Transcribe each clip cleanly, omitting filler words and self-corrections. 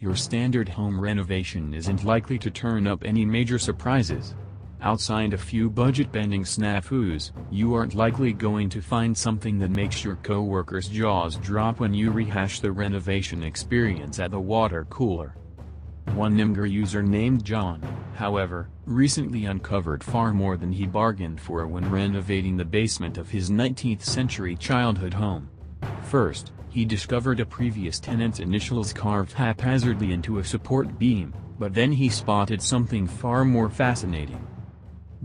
your standard home renovation isn't likely to turn up any major surprises. Outside a few budget-bending snafus, you aren't likely going to find something that makes your co-workers' jaws drop when you rehash the renovation experience at the water cooler. One Imgur user named John, however, recently uncovered far more than he bargained for when renovating the basement of his 19th-century childhood home. First, he discovered a previous tenant's initials carved haphazardly into a support beam, but then he spotted something far more fascinating.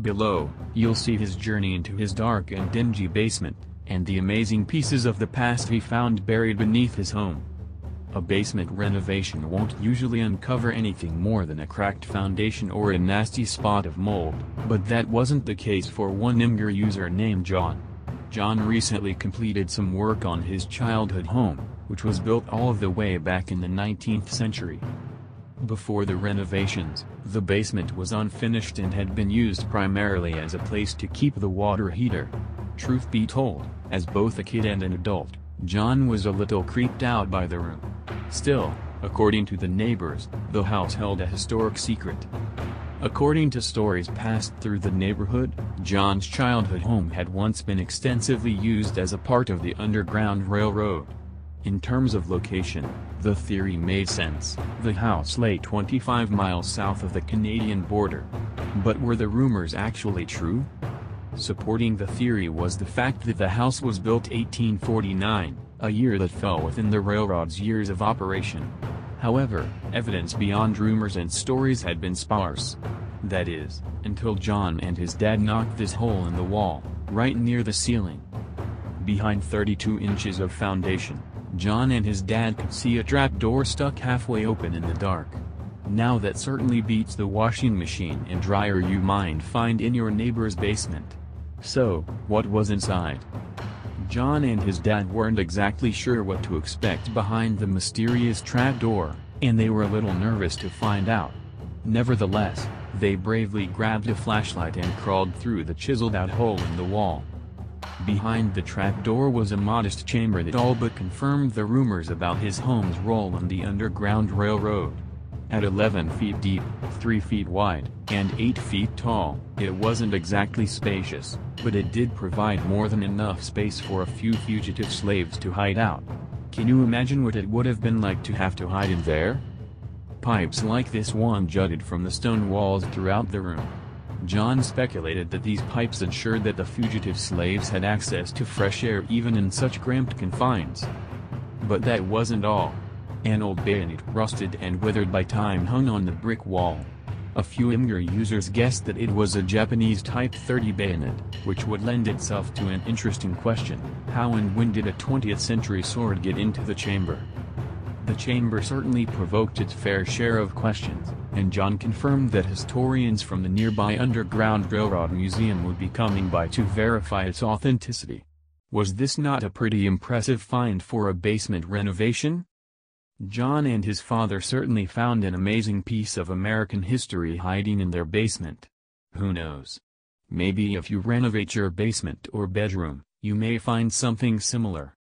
Below, you'll see his journey into his dark and dingy basement, and the amazing pieces of the past he found buried beneath his home. A basement renovation won't usually uncover anything more than a cracked foundation or a nasty spot of mold, but that wasn't the case for one Imgur user named John. John recently completed some work on his childhood home, which was built all the way back in the 19th century. Before the renovations, the basement was unfinished and had been used primarily as a place to keep the water heater. Truth be told, as both a kid and an adult, John was a little creeped out by the room. Still, according to the neighbors, the house held a historic secret. According to stories passed through the neighborhood, John's childhood home had once been extensively used as a part of the Underground Railroad. In terms of location, the theory made sense. The house lay 25 miles south of the Canadian border. But were the rumors actually true? Supporting the theory was the fact that the house was built 1849, a year that fell within the railroad's years of operation. However, evidence beyond rumors and stories had been sparse. That is, until John and his dad knocked this hole in the wall, right near the ceiling. Behind 32 inches of foundation, John and his dad could see a trapdoor stuck halfway open in the dark. Now that certainly beats the washing machine and dryer you might find in your neighbor's basement. So, what was inside? John and his dad weren't exactly sure what to expect behind the mysterious trapdoor, and they were a little nervous to find out. Nevertheless, they bravely grabbed a flashlight and crawled through the chiseled-out hole in the wall. Behind the trapdoor was a modest chamber that all but confirmed the rumors about his home's role in the Underground Railroad. At 11 feet deep, 3 feet wide, and 8 feet tall, it wasn't exactly spacious, but it did provide more than enough space for a few fugitive slaves to hide out. Can you imagine what it would have been like to have to hide in there? Pipes like this one jutted from the stone walls throughout the room. John speculated that these pipes ensured that the fugitive slaves had access to fresh air even in such cramped confines. But that wasn't all. An old bayonet, rusted and withered by time, hung on the brick wall. A few Imgur users guessed that it was a Japanese Type 30 bayonet, which would lend itself to an interesting question: how and when did a 20th century sword get into the chamber? The chamber certainly provoked its fair share of questions, and John confirmed that historians from the nearby Underground Railroad Museum would be coming by to verify its authenticity. Was this not a pretty impressive find for a basement renovation? John and his father certainly found an amazing piece of American history hiding in their basement. Who knows? Maybe if you renovate your basement or bedroom, you may find something similar.